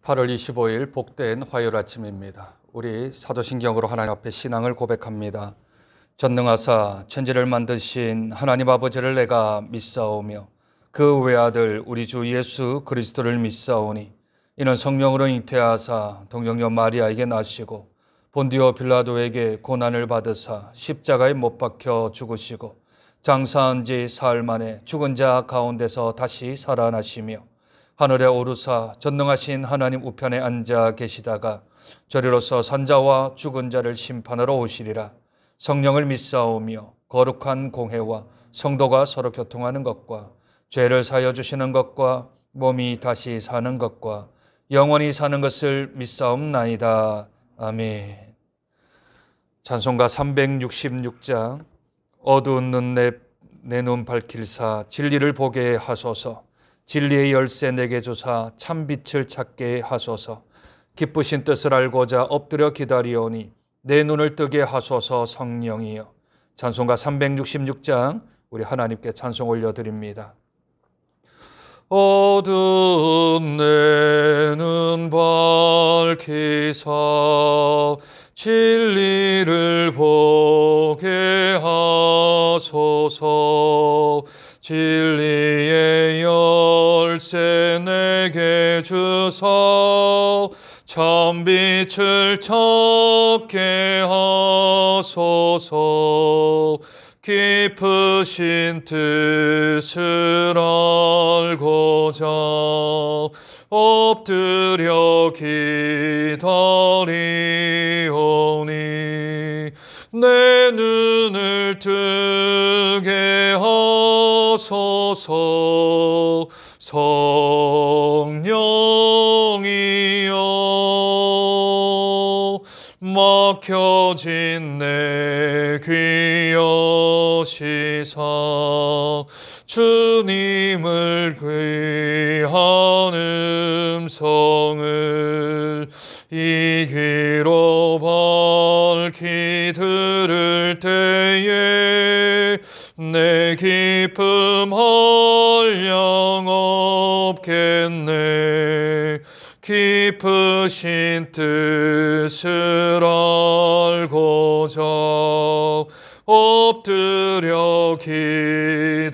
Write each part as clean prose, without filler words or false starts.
8월 25일 복된 화요일 아침입니다. 우리 사도신경으로 하나님 앞에 신앙을 고백합니다. 전능하사 천지를 만드신 하나님 아버지를 내가 믿사오며 그 외아들 우리 주 예수 그리스도를 믿사오니 이는 성령으로 잉태하사 동정녀 마리아에게 나시고 본디오 빌라도에게 고난을 받으사 십자가에 못 박혀 죽으시고 장사한 지 사흘 만에 죽은 자 가운데서 다시 살아나시며 하늘에 오르사 전능하신 하나님 우편에 앉아 계시다가 저리로서 산자와 죽은 자를 심판하러 오시리라. 성령을 믿사오며 거룩한 공회와 성도가 서로 교통하는 것과 죄를 사여 주시는 것과 몸이 다시 사는 것과 영원히 사는 것을 믿사옵나이다. 아멘. 찬송가 366장 어두운 눈 내 눈 밝힐사 진리를 보게 하소서. 진리의 열쇠 내게 주사 참빛을 찾게 하소서. 기쁘신 뜻을 알고자 엎드려 기다리오니 내 눈을 뜨게 하소서. 성령이여. 찬송가 366장 우리 하나님께 찬송 올려드립니다. 어두운 내 눈 밝히사 진리를 보게 하소서. 진리의 열쇠 내게 주사 참빛을 찾게 하소서. 깊으신 뜻을 알고자 엎드려 기다리오니 내 눈을 뜨게 하소서. 성령이여 막혀진 내 귀 여시사 주님을 귀한 음성을 이 귀로 밝히 들을 때에 내 기쁨 한량 없겠네. 깊으신 뜻을 알고자 엎드려 기다리오니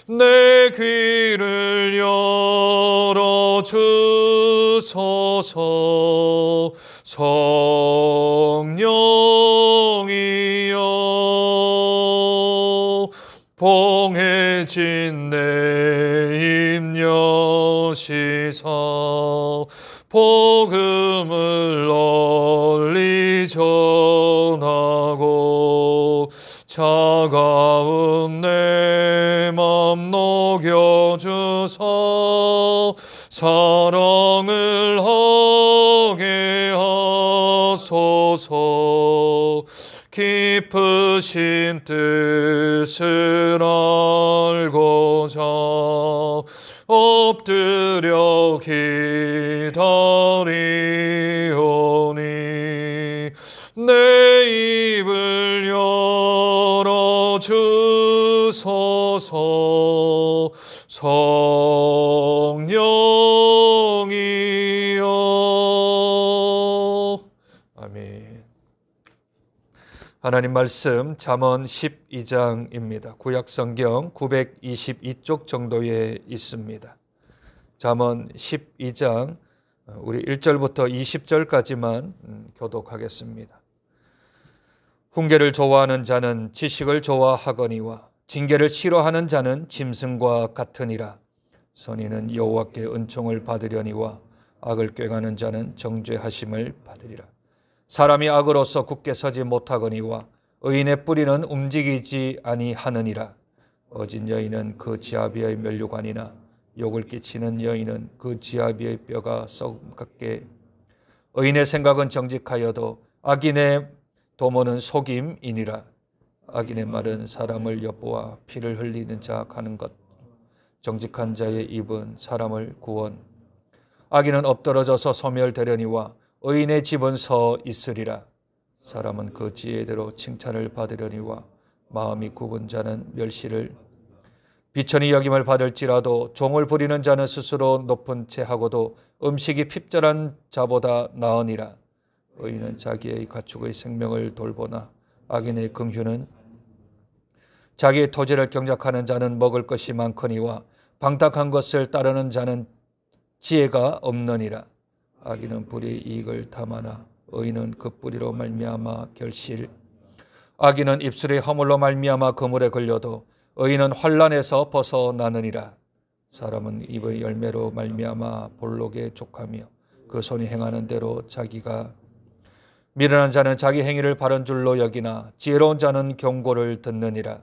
내 귀를 열어주소서. 성령이여 봉해진 내 입 여시사 복음을 널리 전하고 차가운 내 맘 녹여주사 사랑을 하게 하소서. 깊으신 뜻을 알고자 엎드려 기다리오니 내 입을 열어주소서. 성령이여. 아멘. 하나님 말씀 잠언 12장입니다. 구약성경 922쪽 정도에 있습니다. 잠언 12장 우리 1절부터 20절까지만 교독하겠습니다. 훈계를 좋아하는 자는 지식을 좋아하거니와 징계를 싫어하는 자는 짐승과 같으니라. 선인은 여호와께 은총을 받으려니와 악을 꾀가는 자는 정죄하심을 받으리라. 사람이 악으로서 굳게 서지 못하거니와 의인의 뿌리는 움직이지 아니하느니라. 어진 여인은 그 지아비의 면류관이나 욕을 끼치는 여인은 그 지아비의 뼈가 썩음 같게. 의인의 생각은 정직하여도 악인의 도모는 속임이니라. 악인의 말은 사람을 엿보아 피를 흘리는 자 가는 것. 정직한 자의 입은 사람을 구원. 악인은 엎드러져서 소멸되려니와 의인의 집은 서 있으리라. 사람은 그 지혜대로 칭찬을 받으려니와 마음이 굽은 자는 멸시를. 비천히 여김을 받을지라도 종을 부리는 자는 스스로 높은 채 하고도 음식이 핍절한 자보다 나으니라. 의인은 자기의 가축의 생명을 돌보나 악인의 긍휼은 자기의 토지를 경작하는 자는 먹을 것이 많거니와 방탕한 것을 따르는 자는 지혜가 없느니라. 악인은 뿌리의 이익을 탐하나 의인은 그 뿌리로 말미암아 결실. 악인은 입술의 허물로 말미암아 그물에 걸려도 의인은 환난에서 벗어나느니라. 사람은 입의 열매로 말미암아 볼록에 족하며 그 손이 행하는 대로 자기가 미련한 자는 자기 행위를 바른 줄로 여기나 지혜로운 자는 경고를 듣느니라.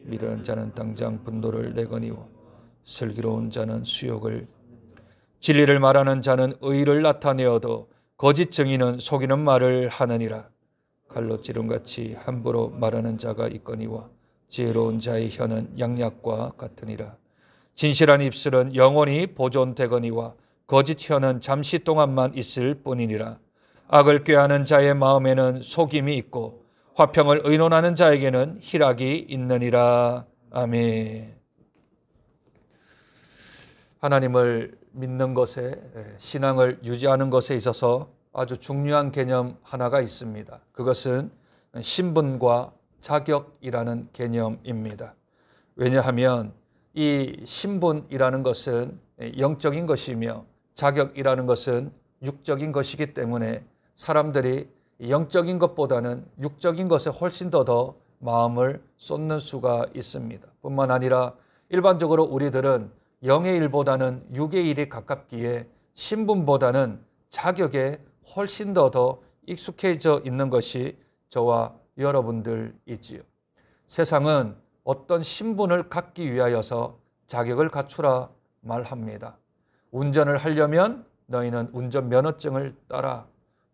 미련한 자는 당장 분노를 내거니와 슬기로운 자는 수욕을. 진리를 말하는 자는 의를 나타내어도 거짓 증인은 속이는 말을 하느니라. 칼로 찌름같이 함부로 말하는 자가 있거니와 지혜로운 자의 혀는 양약과 같으니라. 진실한 입술은 영원히 보존되거니와 거짓 혀는 잠시 동안만 있을 뿐이니라. 악을 꾀하는 자의 마음에는 속임이 있고 화평을 의논하는 자에게는 희락이 있느니라. 아멘. 하나님을 믿는 것에, 신앙을 유지하는 것에 있어서 아주 중요한 개념 하나가 있습니다. 그것은 신분과 자격이라는 개념입니다. 왜냐하면 이 신분이라는 것은 영적인 것이며 자격이라는 것은 육적인 것이기 때문에 사람들이 영적인 것보다는 육적인 것에 훨씬 더 마음을 쏟는 수가 있습니다. 뿐만 아니라 일반적으로 우리들은 영의 일보다는 육의 일이 가깝기에 신분보다는 자격에 훨씬 더 익숙해져 있는 것이 저와 여러분들이지요. 세상은 어떤 신분을 갖기 위하여서 자격을 갖추라 말합니다. 운전을 하려면 너희는 운전면허증을 따라,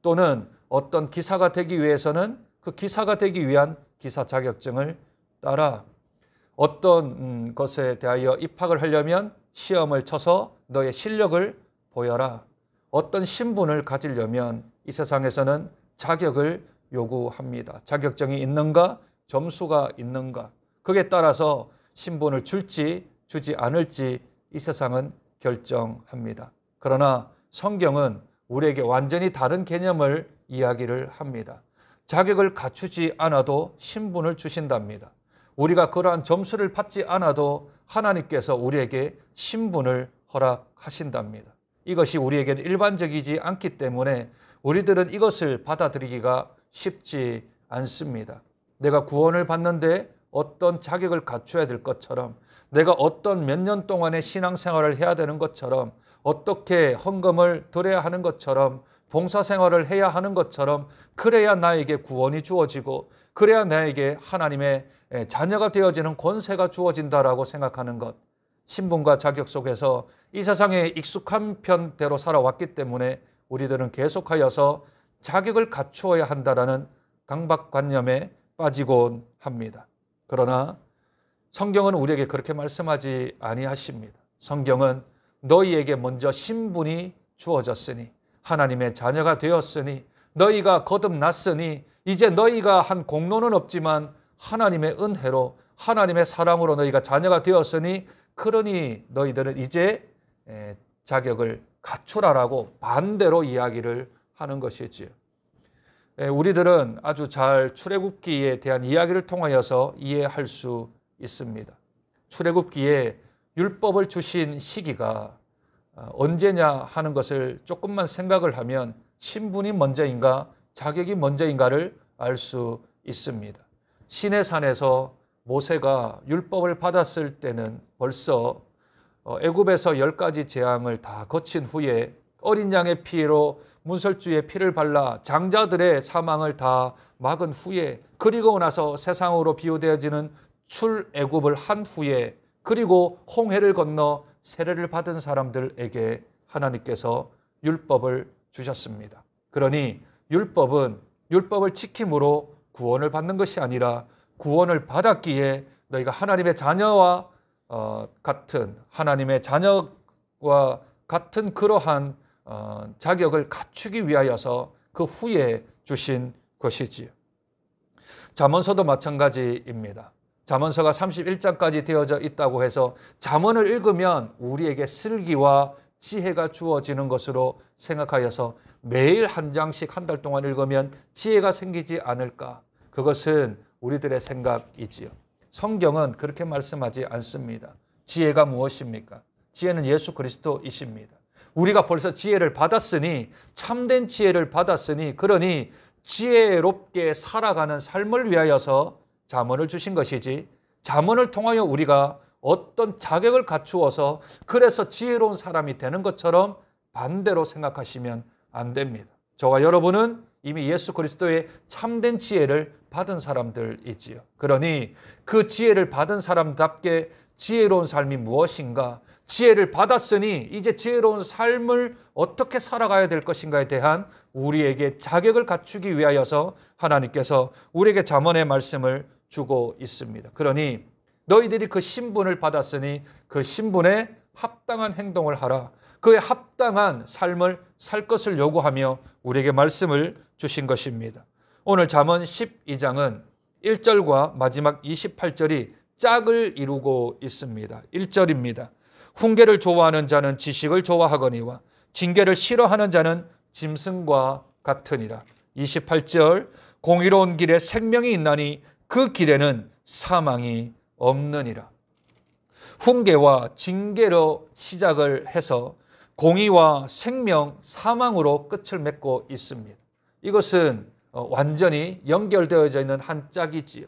또는 어떤 기사가 되기 위해서는 그 기사가 되기 위한 기사 자격증을 따라, 어떤 것에 대하여 입학을 하려면 시험을 쳐서 너의 실력을 보여라. 어떤 신분을 가지려면 이 세상에서는 자격을 요구합니다. 자격증이 있는가, 점수가 있는가, 그에 따라서 신분을 줄지 주지 않을지 이 세상은 결정합니다. 그러나 성경은 우리에게 완전히 다른 개념을 이야기를 합니다. 자격을 갖추지 않아도 신분을 주신답니다. 우리가 그러한 점수를 받지 않아도 하나님께서 우리에게 신분을 허락하신답니다. 이것이 우리에게는 일반적이지 않기 때문에 우리들은 이것을 받아들이기가 쉽지 않습니다. 내가 구원을 받는데 어떤 자격을 갖춰야 될 것처럼, 내가 어떤 몇 년 동안의 신앙생활을 해야 되는 것처럼, 어떻게 헌금을 드려야 하는 것처럼, 봉사생활을 해야 하는 것처럼, 그래야 나에게 구원이 주어지고 그래야 나에게 하나님의 자녀가 되어지는 권세가 주어진다라고 생각하는 것, 신분과 자격 속에서 이 세상에 익숙한 편대로 살아왔기 때문에 우리들은 계속하여서 자격을 갖추어야 한다라는 강박관념에 빠지곤 합니다. 그러나 성경은 우리에게 그렇게 말씀하지 아니하십니다. 성경은 너희에게 먼저 신분이 주어졌으니, 하나님의 자녀가 되었으니, 너희가 거듭났으니 이제 너희가 한 공로는 없지만 하나님의 은혜로, 하나님의 사랑으로 너희가 자녀가 되었으니 그러니 너희들은 이제 자격을 갖추라라고 반대로 이야기를 하는 것이지요. 우리들은 아주 잘 출애굽기에 대한 이야기를 통하여서 이해할 수 있습니다. 출애굽기에 율법을 주신 시기가 언제냐 하는 것을 조금만 생각을 하면 신분이 먼저인가 자격이 먼저인가를 알 수 있습니다. 시내산에서 모세가 율법을 받았을 때는 벌써 애굽에서 10가지 재앙을 다 거친 후에 어린 양의 피로 문설주의 피를 발라 장자들의 사망을 다 막은 후에, 그리고 나서 세상으로 비유되어지는 출애굽을 한 후에, 그리고 홍해를 건너 세례를 받은 사람들에게 하나님께서 율법을 주셨습니다. 그러니 율법을 지킴으로 구원을 받는 것이 아니라 구원을 받았기에 너희가 하나님의 자녀와 같은, 하나님의 자녀와 같은 그러한 자격을 갖추기 위하여서 그 후에 주신 것이지요. 잠언서도 마찬가지입니다. 잠언서가 31장까지 되어져 있다고 해서 잠언을 읽으면 우리에게 슬기와 지혜가 주어지는 것으로 생각하여서 매일 한 장씩 한 달 동안 읽으면 지혜가 생기지 않을까? 그것은 우리들의 생각이지요. 성경은 그렇게 말씀하지 않습니다. 지혜가 무엇입니까? 지혜는 예수 그리스도이십니다. 우리가 벌써 지혜를 받았으니, 참된 지혜를 받았으니, 그러니 지혜롭게 살아가는 삶을 위하여서 잠언을 주신 것이지, 잠언을 통하여 우리가 어떤 자격을 갖추어서 그래서 지혜로운 사람이 되는 것처럼 반대로 생각하시면 안 됩니다. 저와 여러분은 이미 예수 그리스도의 참된 지혜를 받은 사람들이지요. 그러니 그 지혜를 받은 사람답게 지혜로운 삶이 무엇인가, 지혜를 받았으니 이제 지혜로운 삶을 어떻게 살아가야 될 것인가에 대한 우리에게 자격을 갖추기 위하여서 하나님께서 우리에게 잠언의 말씀을 주고 있습니다. 그러니 너희들이 그 신분을 받았으니 그 신분에 합당한 행동을 하라. 그에 합당한 삶을 살 것을 요구하며 우리에게 말씀을 주신 것입니다. 오늘 잠언 12장은 1절과 마지막 28절이 짝을 이루고 있습니다. 1절입니다. 훈계를 좋아하는 자는 지식을 좋아하거니와 징계를 싫어하는 자는 짐승과 같으니라. 28절, 공의로운 길에 생명이 있나니 그 길에는 사망이 없느니라. 훈계와 징계로 시작을 해서 공의와 생명, 사망으로 끝을 맺고 있습니다. 이것은 완전히 연결되어져 있는 한 짝이지요.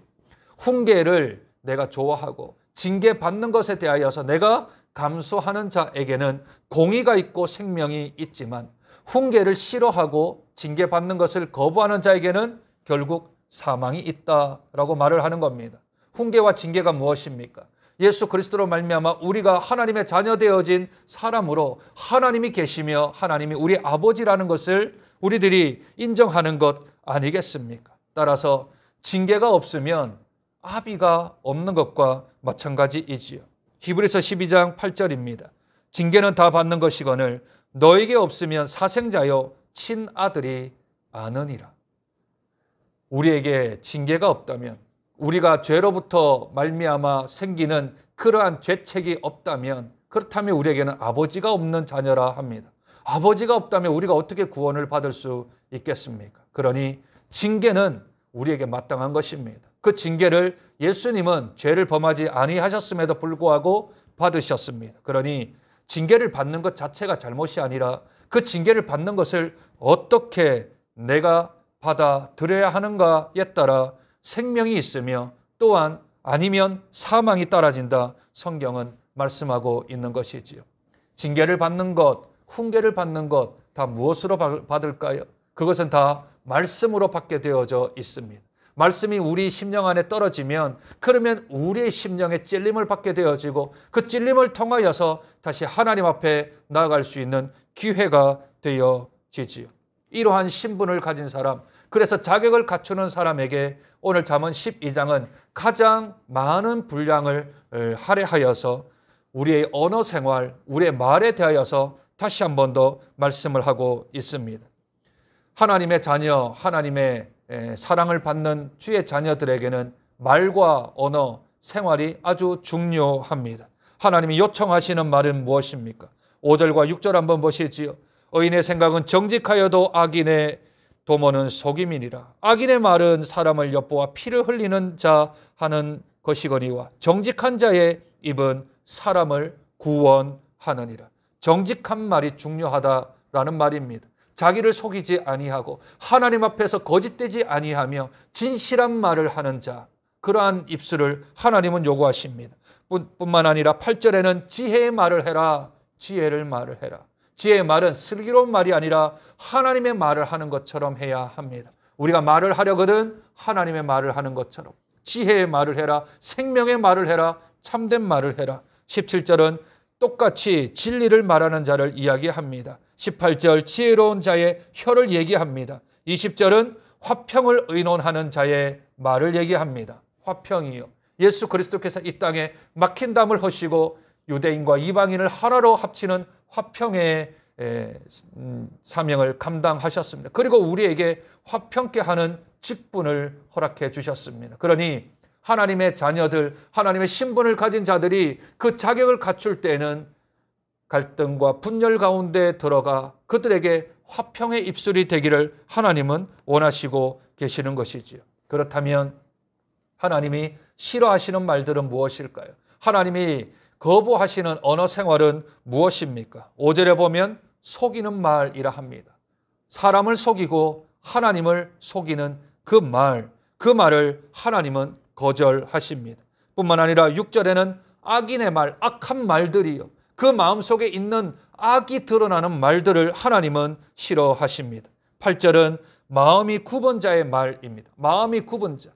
훈계를 내가 좋아하고 징계받는 것에 대하여서 내가 감수하는 자에게는 공의가 있고 생명이 있지만, 훈계를 싫어하고 징계받는 것을 거부하는 자에게는 결국 사망이 있다라고 말을 하는 겁니다. 훈계와 징계가 무엇입니까? 예수 그리스도로 말미암아 우리가 하나님의 자녀 되어진 사람으로 하나님이 계시며 하나님이 우리 아버지라는 것을 우리들이 인정하는 것 아니겠습니까? 따라서 징계가 없으면 아비가 없는 것과 마찬가지이지요. 히브리서 12장 8절입니다. 징계는 다 받는 것이거늘 너에게 없으면 사생자여 친아들이 아느니라. 우리에게 징계가 없다면, 우리가 죄로부터 말미암아 생기는 그러한 죄책이 없다면, 그렇다면 우리에게는 아버지가 없는 자녀라 합니다. 아버지가 없다면 우리가 어떻게 구원을 받을 수 있겠습니까? 그러니 징계는 우리에게 마땅한 것입니다. 그 징계를 예수님은 죄를 범하지 아니하셨음에도 불구하고 받으셨습니다. 그러니 징계를 받는 것 자체가 잘못이 아니라 그 징계를 받는 것을 어떻게 내가 받아들여야 하는가에 따라 생명이 있으며 또한 아니면 사망이 따라진다, 성경은 말씀하고 있는 것이지요. 징계를 받는 것, 훈계를 받는 것 다 무엇으로 받을까요? 그것은 다 말씀으로 받게 되어져 있습니다. 말씀이 우리 심령 안에 떨어지면 그러면 우리의 심령에 찔림을 받게 되어지고 그 찔림을 통하여서 다시 하나님 앞에 나아갈 수 있는 기회가 되어지지요. 이러한 신분을 가진 사람, 그래서 자격을 갖추는 사람에게 오늘 잠언 12장은 가장 많은 분량을 할애하여서 우리의 언어 생활, 우리의 말에 대하여서 다시 한 번 더 말씀을 하고 있습니다. 하나님의 자녀, 하나님의 사랑을 받는 주의 자녀들에게는 말과 언어, 생활이 아주 중요합니다. 하나님이 요청하시는 말은 무엇입니까? 5절과 6절 한번 보시지요. 의인의 생각은 정직하여도 악인의 도모는 속임이니라. 악인의 말은 사람을 엿보아 피를 흘리는 자 하는 것이거니와 정직한 자의 입은 사람을 구원하느니라. 정직한 말이 중요하다라는 말입니다. 자기를 속이지 아니하고 하나님 앞에서 거짓되지 아니하며 진실한 말을 하는 자, 그러한 입술을 하나님은 요구하십니다. 뿐만 아니라 8절에는 지혜의 말을 해라, 지혜를 말을 해라. 지혜의 말은 슬기로운 말이 아니라 하나님의 말을 하는 것처럼 해야 합니다. 우리가 말을 하려거든 하나님의 말을 하는 것처럼 지혜의 말을 해라, 생명의 말을 해라, 참된 말을 해라. 17절은 똑같이 진리를 말하는 자를 이야기합니다. 18절 지혜로운 자의 혀를 얘기합니다. 20절은 화평을 의논하는 자의 말을 얘기합니다. 화평이요. 예수 그리스도께서 이 땅에 막힌 담을 허시고 유대인과 이방인을 하나로 합치는 화평의 사명을 감당하셨습니다. 그리고 우리에게 화평케 하는 직분을 허락해 주셨습니다. 그러니 하나님의 자녀들, 하나님의 신분을 가진 자들이 그 자격을 갖출 때에는 갈등과 분열 가운데 들어가 그들에게 화평의 입술이 되기를 하나님은 원하시고 계시는 것이지요. 그렇다면 하나님이 싫어하시는 말들은 무엇일까요? 하나님이 거부하시는 언어 생활은 무엇입니까? 5절에 보면 속이는 말이라 합니다. 사람을 속이고 하나님을 속이는 그 말을 하나님은 거절하십니다. 뿐만 아니라 6절에는 악인의 말, 악한 말들이요, 그 마음속에 있는 악이 드러나는 말들을 하나님은 싫어하십니다. 8절은 마음이 굽은 자의 말입니다. 마음이 굽은 자,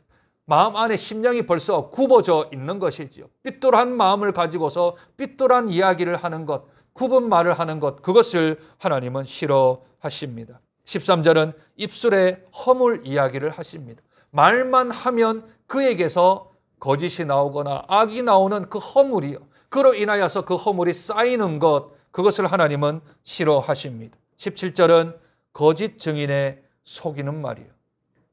마음 안에 심령이 벌써 굽어져 있는 것이지요. 삐뚤한 마음을 가지고서 삐뚤한 이야기를 하는 것, 굽은 말을 하는 것, 그것을 하나님은 싫어하십니다. 13절은 입술에 허물 이야기를 하십니다. 말만 하면 그에게서 거짓이 나오거나 악이 나오는 그 허물이요, 그로 인하여서 그 허물이 쌓이는 것, 그것을 하나님은 싫어하십니다. 17절은 거짓 증인의 속이는 말이요,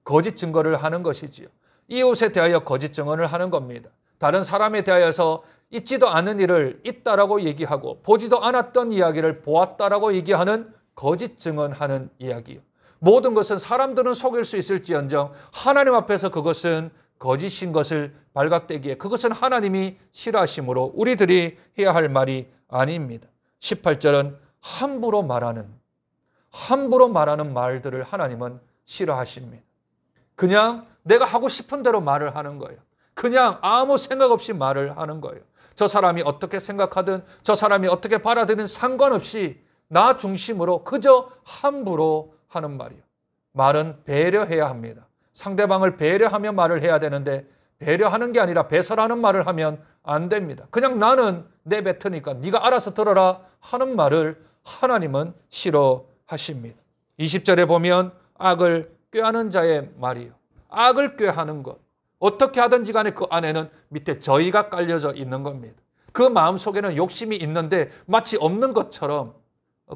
거짓 증거를 하는 것이지요. 이웃에 대하여 거짓 증언을 하는 겁니다. 다른 사람에 대하여서 있지도 않은 일을 있다라고 얘기하고 보지도 않았던 이야기를 보았다라고 얘기하는 거짓 증언하는 이야기요. 모든 것은 사람들은 속일 수 있을지언정 하나님 앞에서 그것은 거짓인 것을 발각되기에 그것은 하나님이 싫어하심으로 우리들이 해야 할 말이 아닙니다. 18절은 함부로 말하는 말들을 하나님은 싫어하십니다. 그냥 내가 하고 싶은 대로 말을 하는 거예요. 그냥 아무 생각 없이 말을 하는 거예요. 저 사람이 어떻게 생각하든 저 사람이 어떻게 받아들이든 상관없이 나 중심으로 그저 함부로 하는 말이에요. 말은 배려해야 합니다. 상대방을 배려하며 말을 해야 되는데 배려하는 게 아니라 배설하는 말을 하면 안 됩니다. 그냥 나는 내뱉으니까 네가 알아서 들어라 하는 말을 하나님은 싫어하십니다. 20절에 보면 악을 꾀하는 자의 말이요, 악을 꾀하는 것, 어떻게 하든지 간에 그 안에는 밑에 저희가 깔려져 있는 겁니다. 그 마음속에는 욕심이 있는데 마치 없는 것처럼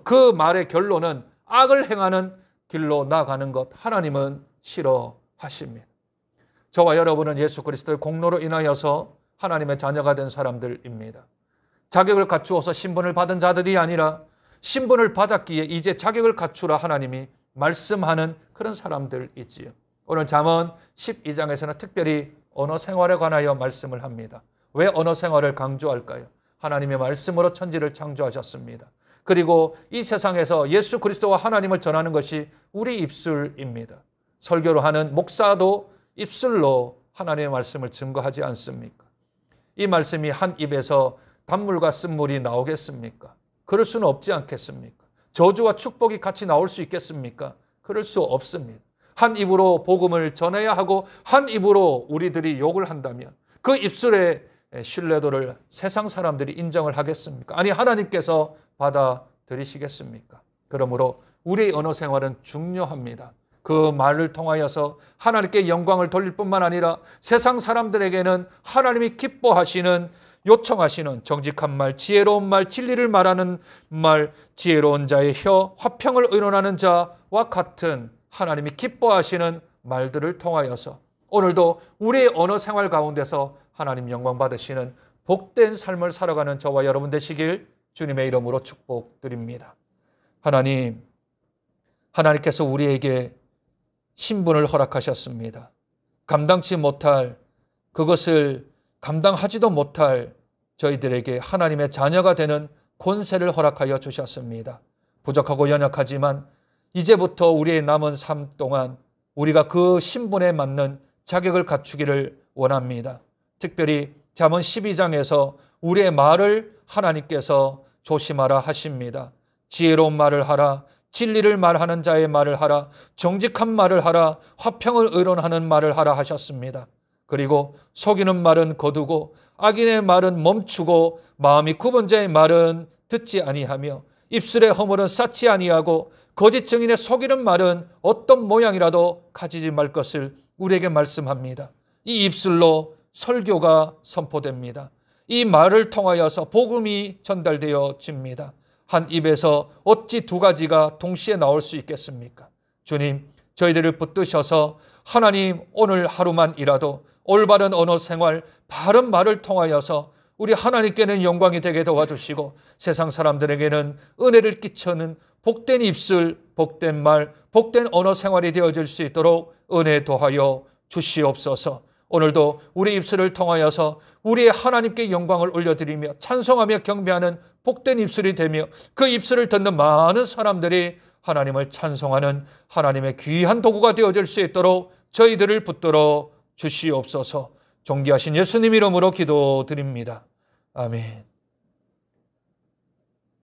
그 말의 결론은 악을 행하는 길로 나가는 것, 하나님은 싫어하십니다. 저와 여러분은 예수 그리스도의 공로로 인하여서 하나님의 자녀가 된 사람들입니다. 자격을 갖추어서 신분을 받은 자들이 아니라 신분을 받았기에 이제 자격을 갖추라 하나님이 말씀하는 그런 사람들이지요. 오늘 잠언 12장에서는 특별히 언어 생활에 관하여 말씀을 합니다. 왜 언어 생활을 강조할까요? 하나님의 말씀으로 천지를 창조하셨습니다. 그리고 이 세상에서 예수 그리스도와 하나님을 전하는 것이 우리 입술입니다. 설교를 하는 목사도 입술로 하나님의 말씀을 증거하지 않습니까? 이 말씀이 한 입에서 단물과 쓴물이 나오겠습니까? 그럴 수는 없지 않겠습니까? 저주와 축복이 같이 나올 수 있겠습니까? 그럴 수 없습니다. 한 입으로 복음을 전해야 하고 한 입으로 우리들이 욕을 한다면 그 입술의 신뢰도를 세상 사람들이 인정을 하겠습니까? 아니, 하나님께서 받아들이시겠습니까? 그러므로 우리의 언어 생활은 중요합니다. 그 말을 통하여서 하나님께 영광을 돌릴 뿐만 아니라 세상 사람들에게는 하나님이 기뻐하시는, 요청하시는 정직한 말, 지혜로운 말, 진리를 말하는 말, 지혜로운 자의 혀, 화평을 의논하는 자와 같은 하나님이 기뻐하시는 말들을 통하여서 오늘도 우리의 언어 생활 가운데서 하나님 영광 받으시는 복된 삶을 살아가는 저와 여러분 되시길 주님의 이름으로 축복드립니다. 하나님께서 우리에게 신분을 허락하셨습니다. 감당치 못할, 그것을 감당하지도 못할 저희들에게 하나님의 자녀가 되는 권세를 허락하여 주셨습니다. 부족하고 연약하지만 이제부터 우리의 남은 삶 동안 우리가 그 신분에 맞는 자격을 갖추기를 원합니다. 특별히 잠언 12장에서 우리의 말을 하나님께서 조심하라 하십니다. 지혜로운 말을 하라, 진리를 말하는 자의 말을 하라, 정직한 말을 하라, 화평을 의논하는 말을 하라 하셨습니다. 그리고 속이는 말은 거두고 악인의 말은 멈추고 마음이 굽은 자의 말은 듣지 아니하며 입술의 허물은 쌓지 아니하고 거짓 증인의 속이는 말은 어떤 모양이라도 가지지 말 것을 우리에게 말씀합니다. 이 입술로 설교가 선포됩니다. 이 말을 통하여서 복음이 전달되어집니다. 한 입에서 어찌 두 가지가 동시에 나올 수 있겠습니까? 주님, 저희들을 붙드셔서 하나님 오늘 하루만이라도 올바른 언어 생활, 바른 말을 통하여서 우리 하나님께는 영광이 되게 도와주시고 세상 사람들에게는 은혜를 끼쳐는 복된 입술, 복된 말, 복된 언어 생활이 되어질 수 있도록 은혜 도하여 주시옵소서. 오늘도 우리 입술을 통하여서 우리의 하나님께 영광을 올려드리며 찬송하며 경배하는 복된 입술이 되며 그 입술을 듣는 많은 사람들이 하나님을 찬송하는 하나님의 귀한 도구가 되어질 수 있도록 저희들을 붙들어 주시옵소서. 존귀하신 예수님 이름으로 기도드립니다. 아멘.